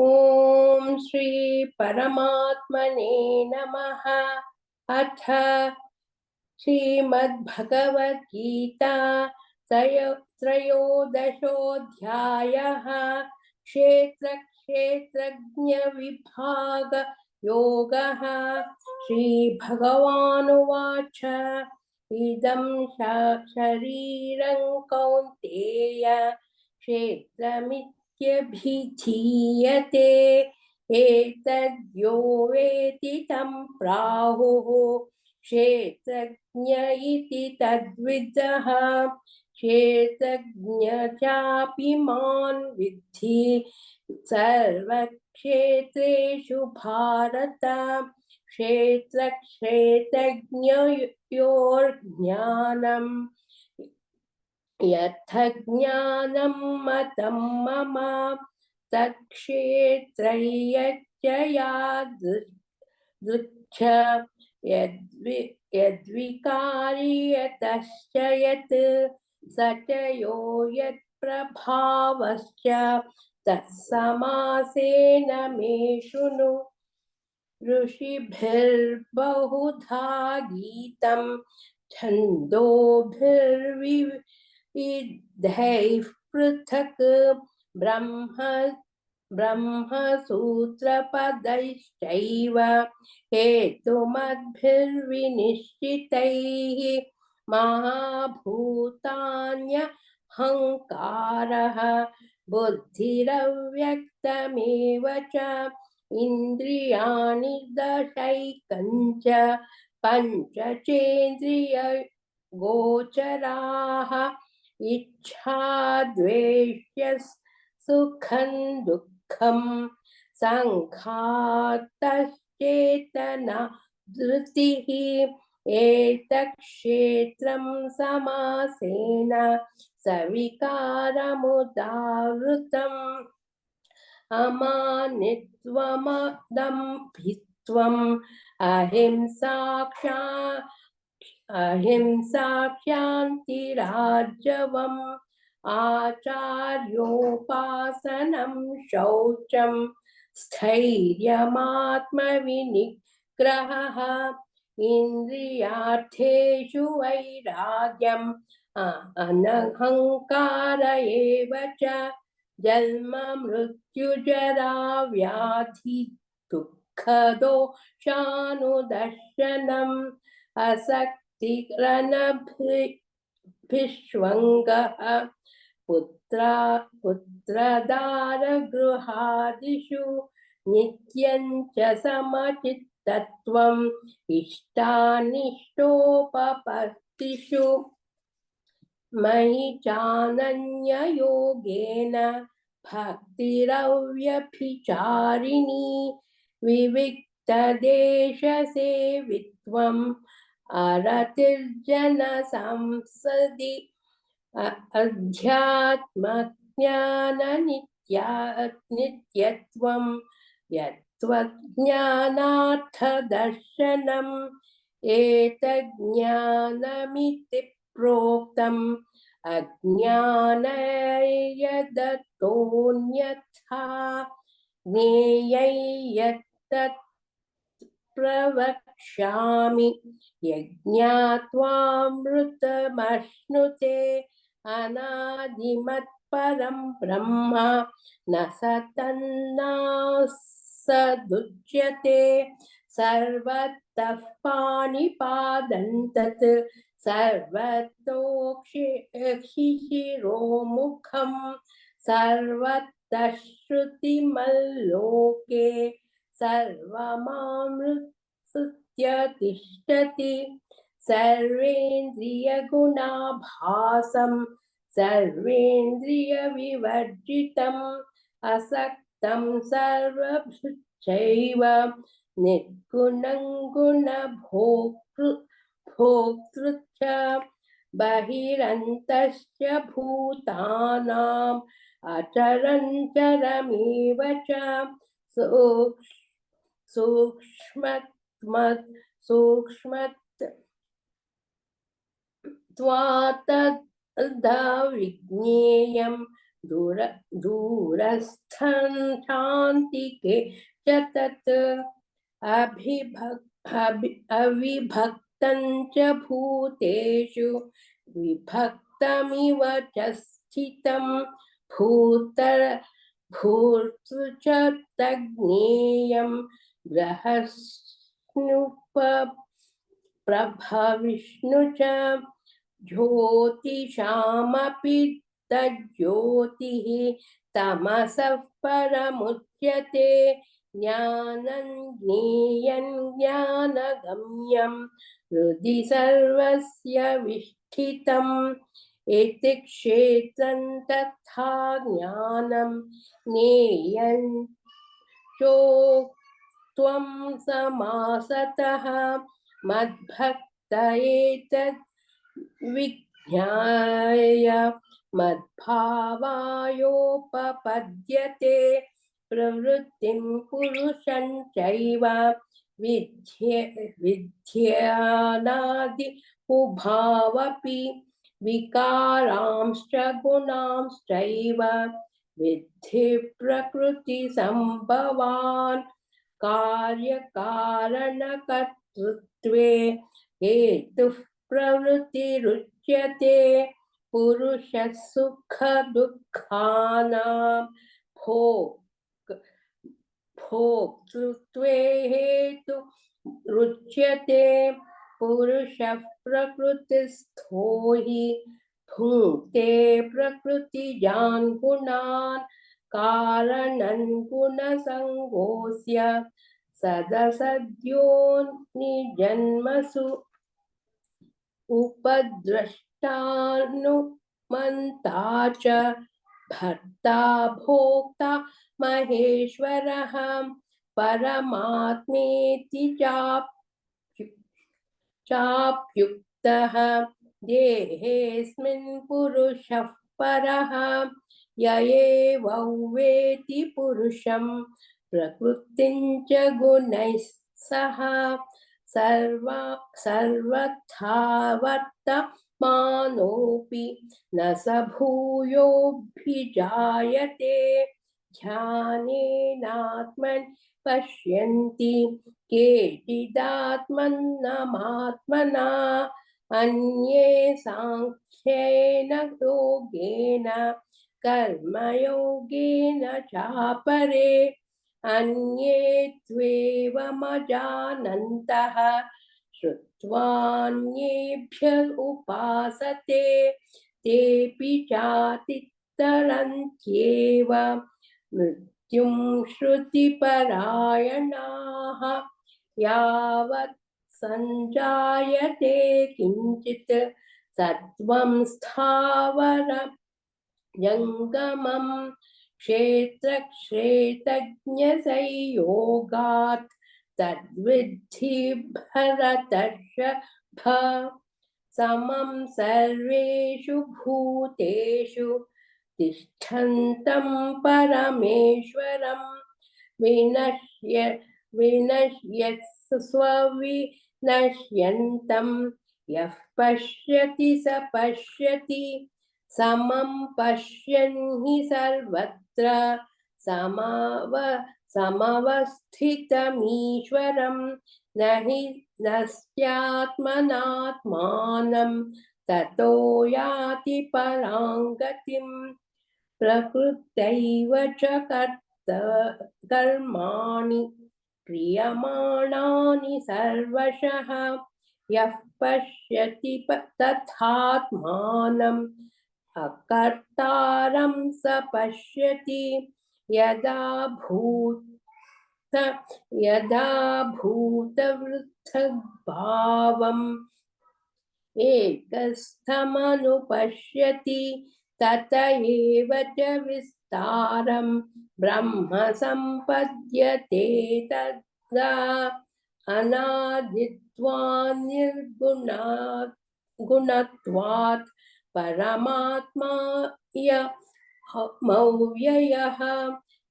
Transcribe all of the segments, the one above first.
ओम श्री परमात्मने नमः। अथ श्रीमद्भगवद्गीता त्रयोदशोऽध्यायः। क्षेत्रक्षेत्रज्ञ विभाग योगः। श्रीभगवानुवाच इदं शरीरं कौन्तेय क्षेत्रमित्यभिधीयते। एतद्यो वेति तं प्राहुः क्षेत्रज्ञ इति तद्विदः। क्षेत्रज्ञ चापि मां विद्धि सर्वक्षेत्रेषु भारत। क्षेत्रक्षेत्रज्ञयोर्ज्ञानम् यथा ज्ञानं मतं मम तत्क्षेत्रज्ञ यादृच्छ यद्विकारि यतश्च यत् स च यो यत्प्रभावश्च तत्समासेन मे शृणु। ऋषिभिर्बहुधा गीतं छन्दोभिर्विविधैः पृथक् ब्रह्मसूत्रपदैश्चैव हेतुमद्भिर्विनिश्चितैः। महाभूतान्यहङ्कारः बुद्धिरव्यक्तमेव च इन्द्रियाणि दशैकञ्च पञ्चचेन्द्रियगोचराः। इच्छा द्वेष्य सुखं दुःखं संघातश्चेतना धृतिः। एतत्क्षेत्रं समासेन सविकारमुदाहृतम्। अमानित्वमदम्भित्वम् अहिंसा क्षान्तिरार्जवम् आचार्योपासनं शौचं स्थैर्यमात्मविनिग्रहः। इन्द्रियार्थेषु वैराग्यम् अनहङ्कार एव च। जन्म मृत्युजरा व्याधि दुःखदोषानुदर्शनम् असक्तिरनभिष्वङ्गः पुत्रदारगृहादिषु नित्यं च समचित्तत्वम् इष्टानिष्टोपपत्तिषु। मयि चानन्ययोगेन भक्तिरव्यभिचारिणी विविक्तदेशसेवित्वम् अरतिर्जनसंसदि अध्यात्मज्ञाननित्यत्वं यत्त्वज्ञानार्थदर्शनम्। एतज्ज्ञानमिति प्रोक्तम् अज्ञानाय यदतोऽन्यथा ज्ञेयं यत्तत् प्रवक्ष्यामि। यज्ञात्वामृतमश्नुते अनादिमत्परं ब्रह्म न सदुच्यते। सर्वतः पाणिपादं तत् सर्वतोक्षिशिरोमुखं सर्वतः श्रुतिमल्लोके सर्वमामृत्य तिष्ठति। सर्वेन्द्रियगुणाभासं सर्वेन्द्रियविवर्जितम् असक्तं सर्वभृच्चैव निर्गुणं गुणभोक्तृ बहिरन्तश्च भूतानाम् अचरञ्चरमेव च सूक्ष्मत्वात्तद्विज्ञेयं दूरस्थं शान्तिके च तत् अविभक्तं च भूतेषु विभक्तमिव च स्थितं भूर्तृ च तज्ज्ञेयं ग्रहस्नुप प्रभविष्णु च ज्योतिषामपि तज्ज्योतिः तमसः परमुच्यते ज्ञानं ज्ञेयं ज्ञानगम्यं हृदि सर्वस्य विष्ठितम् इति क्षेत्रं तथा ज्ञानं ज्ञेयं चोक्त्वं समासतः मद्भक्त एतद् विज्ञाय मद्भावायोपपद्यते प्रवृत्तिं पुरुषं चैव विद्यानादि उभावपि विकारांश्च गुणांश्चैव विद्धि प्रकृतिसम्भवान् कार्यकारणकर्तृत्वे हेतुः प्रवृत्तिरुच्यते पुरुषः सुख दुःखानां भोक्तृत्वे हेतु रुच्यते पुरुषः प्रकृतिस्थो हि भुङ्क्ते प्रकृतिजान् गुणान् कारणं गुणसङ्गोऽस्य सदसद्योनिजन्मसु उपद्रष्टानुमन्ता च भर्ता भोक्ता महेश्वरः परमात्मेति चाप्युक्तः देहेऽस्मिन् पुरुषः परः य एवं पुरुषं प्रकृतिं च गुणैः सह सर्वथा वर्तमानोऽपि न स भूयोऽभिजायते ध्यानेनात्मन् पश्यन्ति केचिदात्मन्नमात्मना अन्ये साङ्ख्येन योगेन कर्मयोगेन चापरे अन्ये त्वेवमजानन्तः श्रुत्वान्येभ्य उपासते तेऽपि चातितरन्त्येव मृत्युं श्रुतिपरायणाः यावत् सञ्जायते किञ्चित् सत्त्वं स्थावरं जङ्गमं क्षेत्रक्षेत्रज्ञसंयोगात् तद्विद्धि भरतर्षभ समं सर्वेषु भूतेषु तिष्ठन्तं परमेश्वरं विनश्यत्स्वविनश्यन्तं यः पश्यति स पश्यति समं पश्यन् हि सर्वत्र समवस्थितमीश्वरं न हि नस्त्यात्मनात्मानं ततो याति परां गतिं प्रकृत्यैव च कर्माणि क्रियमाणानि सर्वशः यः पश्यति तथात्मानम् अकर्तारं स पश्यति यदा भूतवृद्धभावम् एकस्थमनुपश्यति तत एव च विस्तारं ब्रह्म सम्पद्यते तदा अनादित्वान् निर्गुणत्वात् परमात्मा मौव्ययः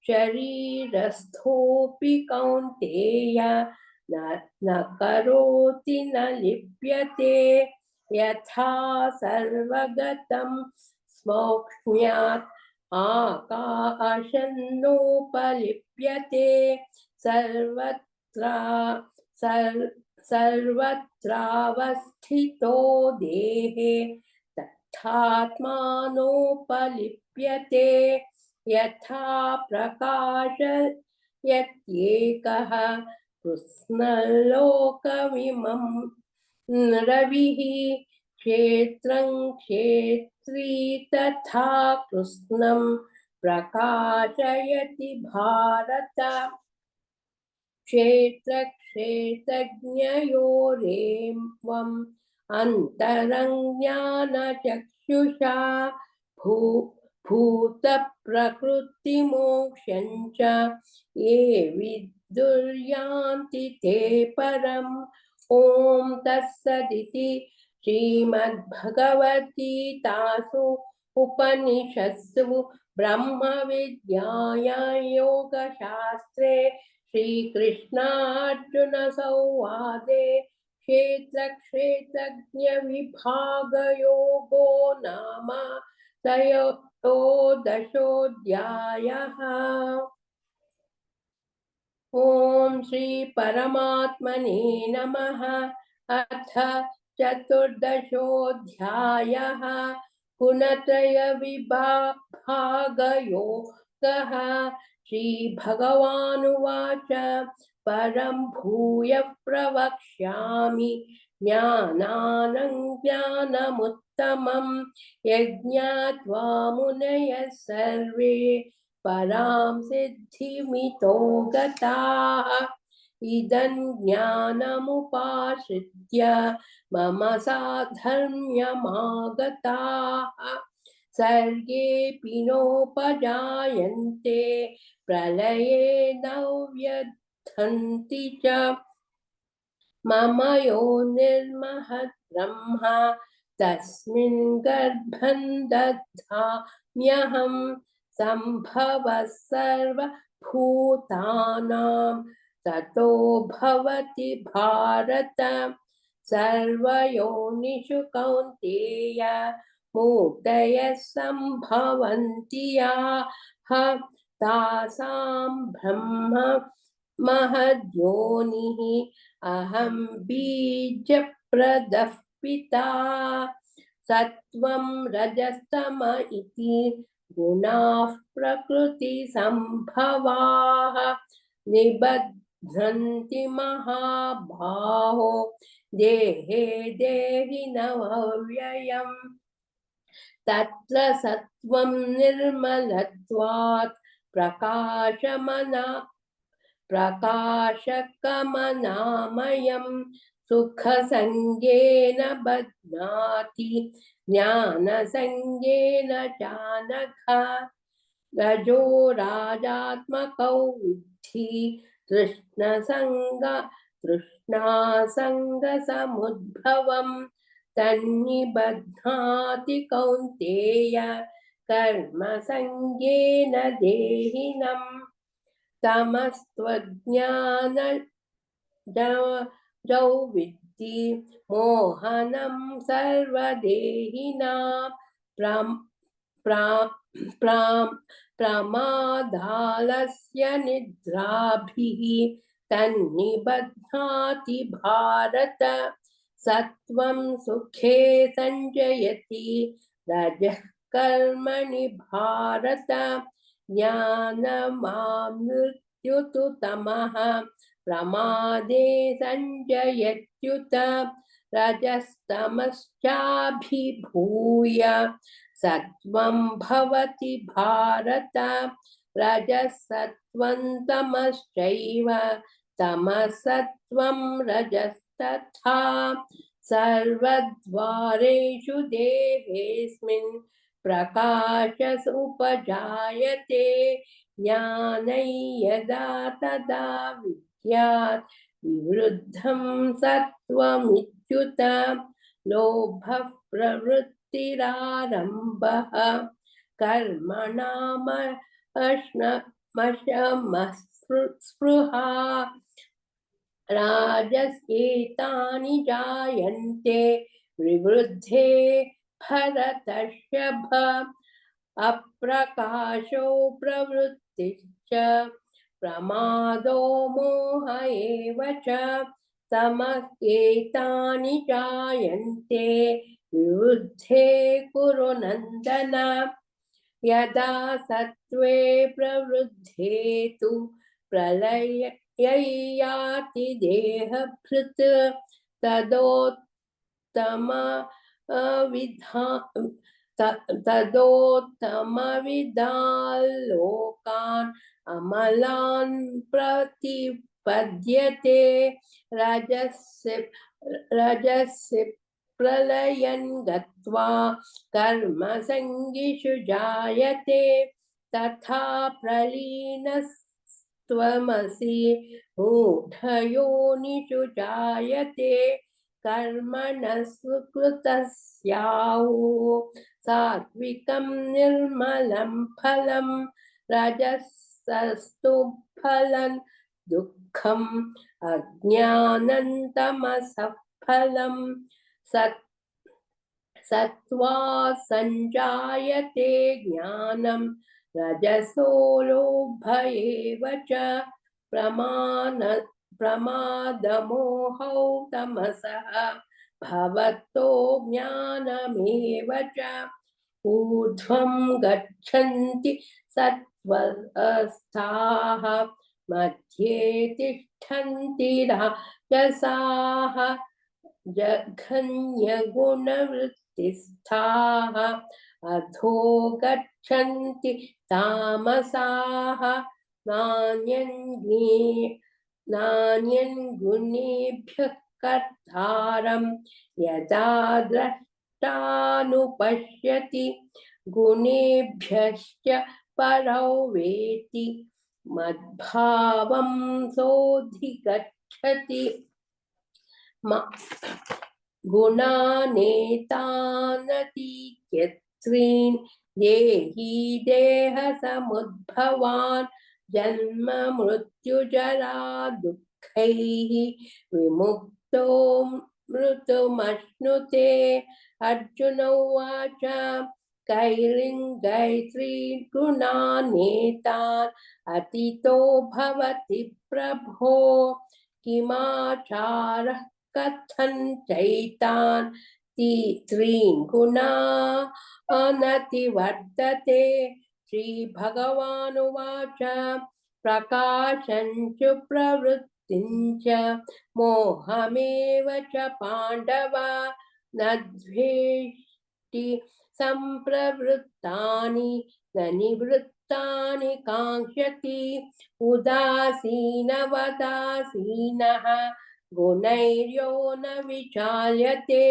शरीरस्थोऽपि कौन्तेय न करोति न लिप्यते यथा सर्वगतं स्मौक्ष्म्यात् आकाशन्नोपलिप्यते सर्वत्र सर्वत्रावस्थितो देहे तथात्मानोपलिप्यते यथा प्रकाशयत्येकः कृत्स्नलोकमिमं रविः क्षेत्रं क्षेत्री तथा कृत्स्नं प्रकाशयति भारत क्षेत्रक्षेत्रज्ञयोरेवम् अन्तरज्ञानचक्षुषा भू भूतप्रकृतिमोक्षं च ये विदुर्यान्ति ते परम् ॐ तत्सदिति श्रीमद्भगवद्गीतासु उपनिषत्सु ब्रह्मविद्यायां योगशास्त्रे श्रीकृष्णार्जुन संवादे क्षेत्रक्षेत्रज्ञविभागयोगो नाम त्रयोदशोऽध्यायः। ॐ श्री परमात्मने नमः। अथ चतुर्दशोऽध्यायः गुणत्रयविभागयोगः। श्रीभगवानुवाच परं भूयः प्रवक्ष्यामि ज्ञानानं ज्ञानमुत्तमं यज्ञात्वा मुनयः सर्वे परां सिद्धिमितो गताः इदं ज्ञानमुपाश्रित्य मम साधर्म्यमागताः सर्गेऽपि नोपजायन्ते प्रलये न व्यथन्ति च मम यो निर्महद् ब्रह्म तस्मिन् गर्भं दधाम्यहम् सम्भवः सर्वभूतानां ततो भवति भारत सर्वयोनिषु कौन्तेय मूर्तयः सम्भवन्ति याः तासां ब्रह्म महद्योनिः अहं बीजप्रदः पिता सत्वं रजस्तम इति गुणाः प्रकृतिसम्भवाः निबध्नन्ति महाबाहो देहे देहिनमव्ययम् तत्र सत्वं निर्मलत्वात् प्रकाशकमनामयं सुखसंज्ञेन बध्नाति ज्ञानसंज्ञेन चानघ रजो राजात्मकौ विद्धि तृष्णासङ्गसमुद्भवम् तन्निबध्नाति कौन्तेय कर्मसंज्ञेन देहिनम् तमस्त्वज्ञानजौ विद्धि मोहनं सर्वदेहिनां प्रमादालस्य निद्राभिः तन्निबध्नाति भारत सत्वं सुखे संजयति रजः कर्मणि भारत ज्ञानमामृत्युतु तमः प्रमादे संजयत्युत रजस्तमश्चाभिभूय सत्वं भवति भारत रजसत्वं तमश्चैव तमसत्वं रजस्तथा सर्वद्वारेषु देहेऽस्मिन् प्रकाश उपजायते ज्ञानै यदा तदा विद्यात् विवृद्धं सत्त्वमित्युत लोभः प्रवृत्तिरारम्भः कर्मणामशमस्पृहा राजस्येतानि जायन्ते विवृद्धे भरतर्षभ अप्रकाशो प्रवृत्तिश्च प्रमादो मोह एव च तमः एतानि जायन्ते विवृद्धे कुरु नन्दन यदा सत्त्वे प्रवृद्धे तु प्रलययाति देहभृत् तदोत्तमविदाल्लोकान् अमलान् प्रतिपद्यते रजसि प्रलयन् गत्वा कर्मसङ्गिषु जायते तथा प्रलीनस्त्वमसि मूढयोनिषु जायते कर्मणः सुकृतस्याहुः सात्विकं निर्मलं फलं रजसस्तु फलं दुःखम् अज्ञानन्तमसः फलं सत्त्वा संजायते ज्ञानं रजसो लोभ एव च प्रमादमोहौ तमसः भवतो ज्ञानमेव च ऊर्ध्वं गच्छन्ति सत्त्वस्थाः मध्ये तिष्ठन्ति राजसाः जघन्यगुणवृत्तिस्थाः अधो गच्छन्ति तामसाः नान्यन् गुणेभ्यः कर्तारं यदा द्रष्टानुपश्यति गुणेभ्यश्च परो वेति मद्भावं सोऽधिगच्छति गुणानेतानतीत्यत्रीन् देहि देहसमुद्भवान् जन्म मृत्युजरा दुःखैः विमुक्तो मृतुमश्नुते अर्जुन उवाच कैर्लिङ्गैस्त्रीन् गुणानेतान् अतीतो भवति प्रभो किमाचारः कथं चैतान् त्रीन् गुणानतिवर्तते श्रीभगवानुवाच प्रकाशञ्च प्रवृत्तिञ्च मोहमेव च पाण्डव न द्वेष्टि सम्प्रवृत्तानि न निवृत्तानि काङ्क्षति उदासीनवदासीनः गुणैर्यो न विचाल्यते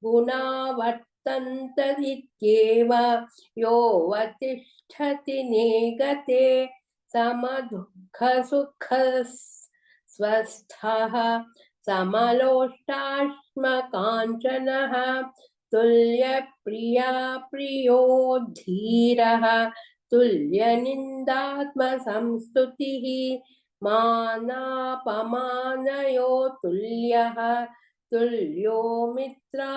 गुणा वर्तन्त इत्येव योऽवतिष्ठति नेगते समदुःखसुखस्वस्थः समलोष्टाश्मकाञ्चनः तुल्यप्रिया प्रियो धीरः तुल्यनिन्दात्मसंस्तुतिः मानापमानयो तुल्यः तुल्यो मित्रारिपक्षयोः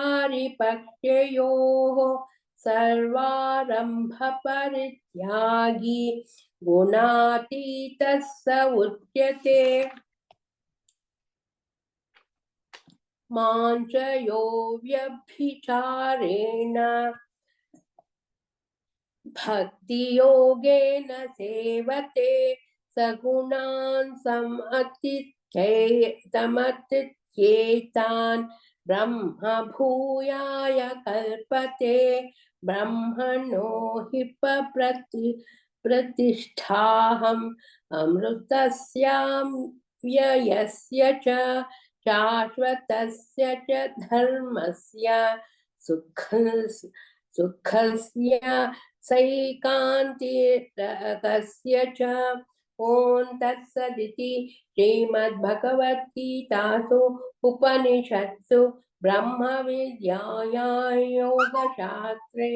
सर्वारम्भपरित्यागी गुणातीतः स उच्यते माञ्चयो व्यभिचारेण भक्तियोगेन सेवते सगुणान् समतीत्येतान् ब्रह्म भूयाय कल्पते ब्रह्मणो हि प्रतिष्ठाहम् अमृतस्याव्ययस्य च शाश्वतस्य च धर्मस्य सुखस्य सैकान्तिकस्य च ॐ तत्सदिति श्रीमद्भगवद्गीतासु उपनिषत्सु ब्रह्मविद्यायां योगशास्त्रे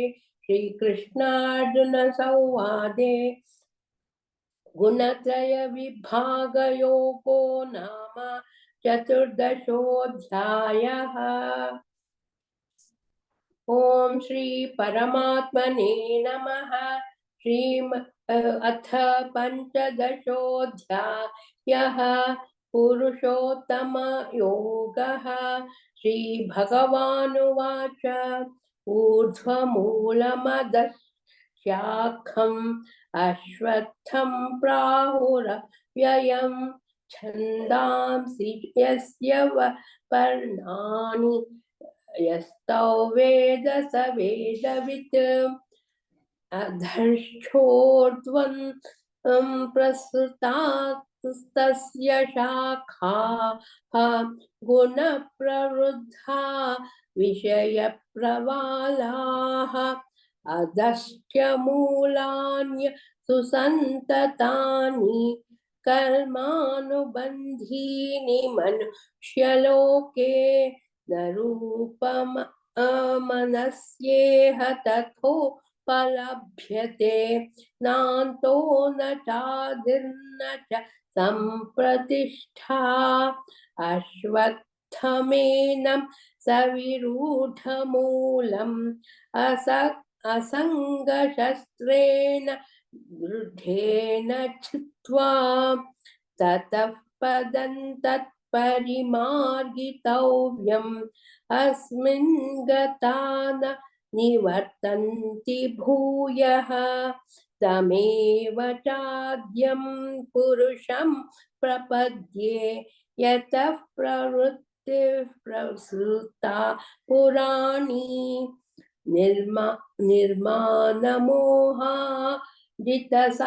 श्रीकृष्णार्जुनसंवादे गुणत्रयविभागयोगो नाम चतुर्दशोऽध्यायः। ॐ श्री परमात्मने नमः। अथ पञ्चदशोऽध्यायः पुरुषोत्तमयोगः। श्रीभगवानुवाच ऊर्ध्वमूलमदः शाखम् अश्वत्थं प्राहुरव्ययम् छन्दांसि यस्य पर्णानि यस्तौ वेद स वेदवित् अधर्षोर्ध्वं प्रसृतास्तस्य शाखाः गुणप्रवृद्धा विषयप्रवालाः अधश्च मूलान्य सुसन्ततानि कर्मानुबन्धीनि मनुष्यलोके न रूपमनस्येह तथोपलभ्यते नान्तो न चादिर्न च सम्प्रतिष्ठा अश्वत्थमेनं सविरूढमूलम् असङ्गशस्त्रेण दृढेन छित्त्वा ततः पदं तत्परिमार्गितव्यम् अस्मिन् गता न निवर्तन्ति भूयः तमेव चाद्यं पुरुषं प्रपद्ये यतः प्रवृत्तिः प्रसृता पुराणी निर्मानमोहा जितसङ्गदोषाः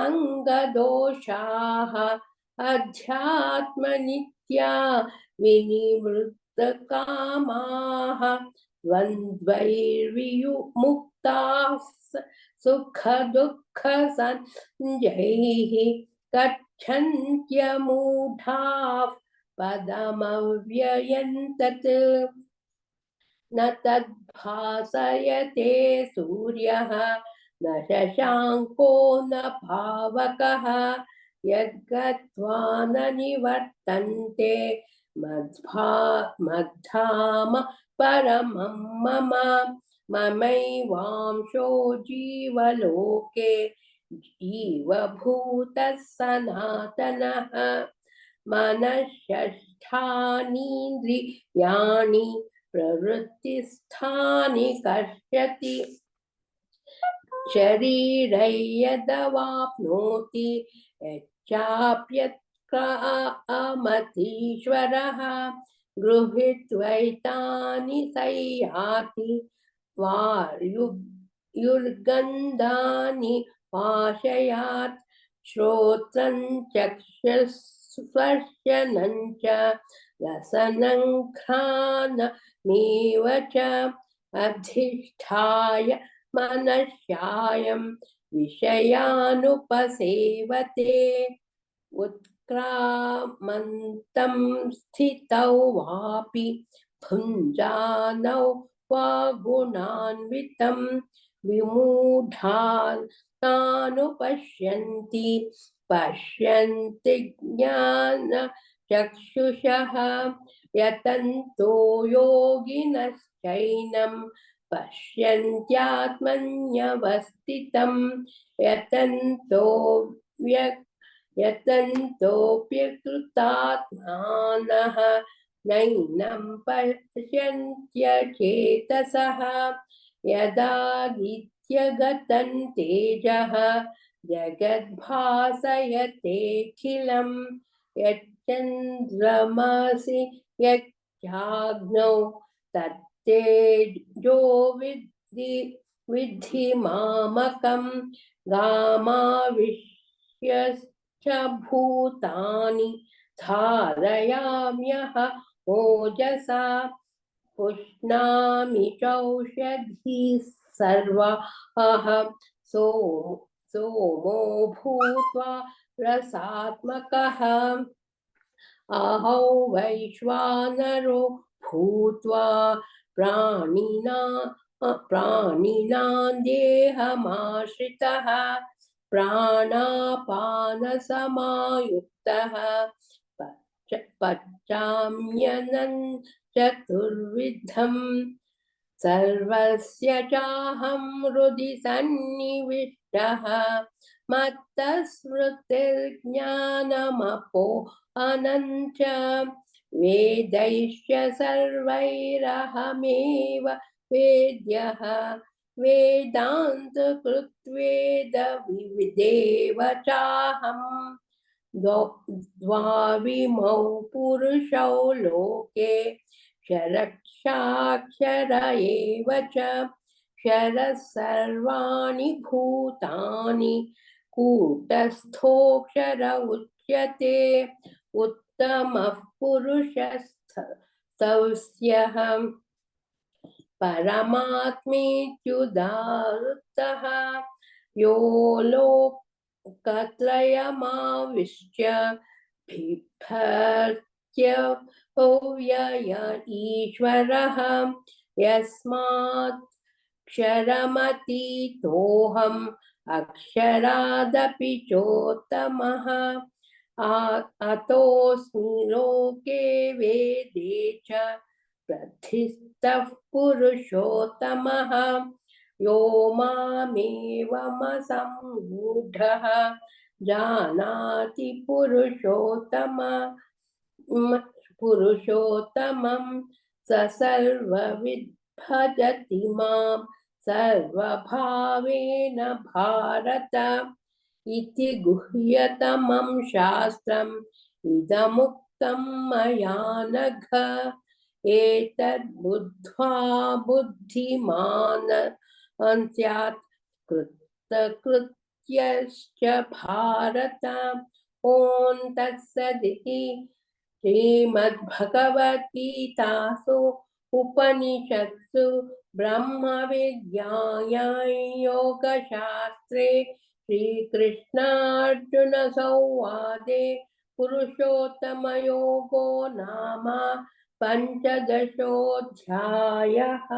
अध्यात्मनित्या विनिवृत्तकामाः द्वन्द्वैर्विमुक्ताः सुखदुःखसञ्जैः गच्छन्त्यमूढाः पदमव्ययं तत् न तद्भासयते सूर्यः न शशाङ्को न पावकः यद्गत्वा न निवर्तन्ते मद्धाम परमं मम ममैवांशो जीवलोके जीवभूतः सनातनः मनःषष्ठानीन्द्रियाणि प्रवृत्तिस्थानि कर्षति शरीरै यदवाप्नोति यच्चाप्यत्कामतीश्वरः गृहीत्वैतानि संयाति वायुर्गन्धानि पाशयात् श्रोत्रं चक्षुस्पर्शनं च रसनं घ्राणमेव च अधिष्ठाय मनश्यायं विषयानुपसेवते उत्क्रामन्तं स्थितौ वापि भुञ्जानौ वा गुणान्वितं विमूढानुपश्यन्ति पश्यन्ति ज्ञानचक्षुषः यतन्तो योगिनश्चैनं पश्यन्त्यात्मन्यवस्थितं यतन्तोऽप्यकृतात्मानः नैनं पश्यन्त्यचेतसः यदादित्यगतं तेजः जगद्भासयतेऽखिलं यच्चन्द्रमसि यच्चाग्नौ तत्तेजो विद्धि मामकं गामाविश्यश्च भूतानि धारयाम्यह ओजसा पुष्णामि चौषधीः सर्वाः सोमो भूत्वा रसात्मकः अहौ वैश्वानरो भूत्वा प्राणिनां देहमाश्रितः प्राणापानसमायुक्तः पचाम्यन्नं चतुर्विधं सर्वस्य चाहं हृदि सन्निविष्टः मत्तस्मृतिर्ज्ञानमपोहनं च वेदैश्च सर्वैरहमेव वेद्यः वेदान्तकृत्वेदविदेव चाहम् द्वाविमौ पुरुषौ लोके क्षरक्षाक्षर एव च क्षरः सर्वाणि भूतानि कूटस्थोऽक्षर उच्यते उत्तमः पुरुषस्तस्यः परमात्मेत्युदाहृतः यो लोकत्रयमाविश्य बिभर्त्य व्यय ईश्वरः यस्मात् क्षरमतीतोऽहम् अक्षरादपि चोत्तमः अतोऽस्मि लोके वेदे च प्रथितः पुरुषोत्तमः यो मामेवमसम्मूढः जानाति पुरुषोत्तमं स सर्वविद् भजति मां सर्वभावेन भारत इति गुह्यतमं शास्त्रम् इदमुक्तं मया नघ एतद्बुद्ध्वा बुद्धिमान् स्यात् कृतकृत्यश्च भारत ॐ तत्सदिति श्रीमद्भगवद्गीतासु उपनिषत्सु ब्रह्मविद्यायां योगशास्त्रे श्रीकृष्णार्जुनसंवादे पुरुषोत्तमयोगो नाम पञ्चदशोऽध्यायः।